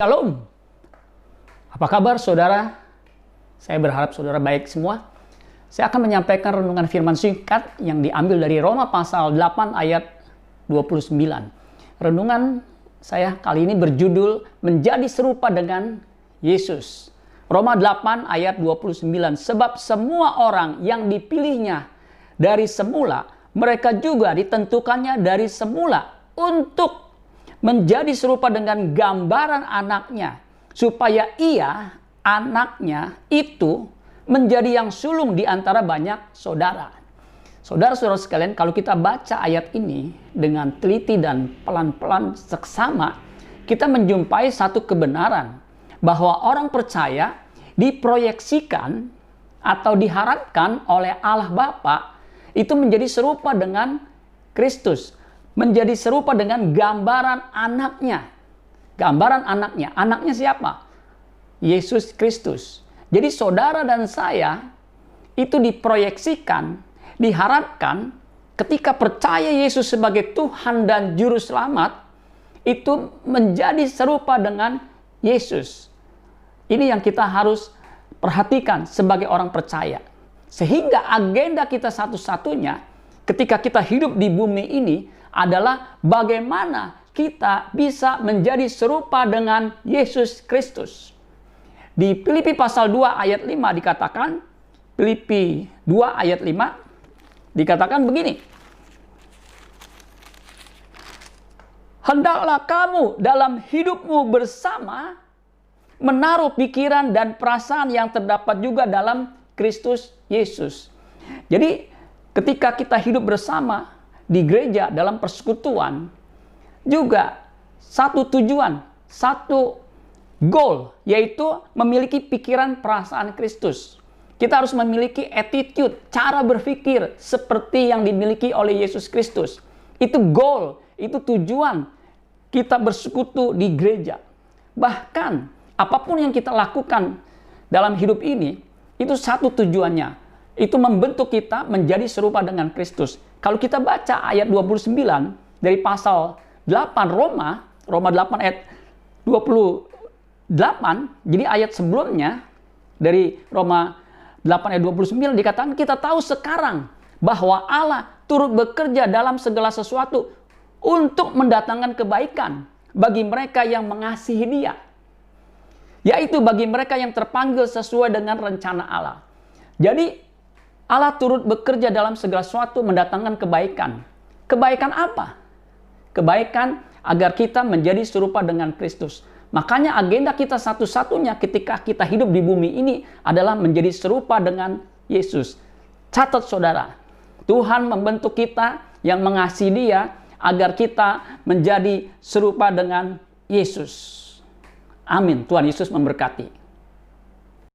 Shalom. Apa kabar saudara? Saya berharap saudara baik semua. Saya akan menyampaikan renungan firman singkat yang diambil dari Roma pasal 8 ayat 29. Renungan saya kali ini berjudul menjadi serupa dengan Yesus. Roma 8 ayat 29. Sebab semua orang yang dipilihnya dari semula, mereka juga ditentukannya dari semula untuk menjadi serupa dengan gambaran anaknya, supaya ia, anaknya itu, menjadi yang sulung di antara banyak saudara. Saudara-saudara sekalian, kalau kita baca ayat ini dengan teliti dan pelan-pelan seksama, kita menjumpai satu kebenaran bahwa orang percaya diproyeksikan atau diharapkan oleh Allah Bapa itu menjadi serupa dengan Kristus, menjadi serupa dengan gambaran anaknya. Gambaran anaknya. Anaknya siapa? Yesus Kristus. Jadi saudara dan saya itu diproyeksikan, diharapkan ketika percaya Yesus sebagai Tuhan dan Juru Selamat, itu menjadi serupa dengan Yesus. Ini yang kita harus perhatikan sebagai orang percaya. Sehingga agenda kita satu-satunya ketika kita hidup di bumi ini adalah bagaimana kita bisa menjadi serupa dengan Yesus Kristus. Di Filipi pasal 2 ayat 5 dikatakan, Filipi 2 ayat 5 dikatakan begini. Hendaklah kamu dalam hidupmu bersama menaruh pikiran dan perasaan yang terdapat juga dalam Kristus Yesus. Jadi ketika kita hidup bersama di gereja dalam persekutuan, juga satu tujuan, satu goal, yaitu memiliki pikiran perasaan Kristus. Kita harus memiliki attitude, cara berpikir seperti yang dimiliki oleh Yesus Kristus. Itu goal, itu tujuan kita bersekutu di gereja. Bahkan apapun yang kita lakukan dalam hidup ini, itu satu tujuannya. Itu membentuk kita menjadi serupa dengan Kristus. Kalau kita baca ayat 29 dari pasal 8 Roma 8 ayat 28, jadi ayat sebelumnya dari Roma 8 ayat 29 dikatakan kita tahu sekarang bahwa Allah turut bekerja dalam segala sesuatu untuk mendatangkan kebaikan bagi mereka yang mengasihi Dia, yaitu bagi mereka yang terpanggil sesuai dengan rencana Allah. Jadi Allah turut bekerja dalam segala sesuatu mendatangkan kebaikan. Kebaikan apa? Kebaikan agar kita menjadi serupa dengan Kristus. Makanya agenda kita satu-satunya ketika kita hidup di bumi ini adalah menjadi serupa dengan Yesus. Catat saudara, Tuhan membentuk kita yang mengasihi Dia agar kita menjadi serupa dengan Yesus. Amin. Tuhan Yesus memberkati.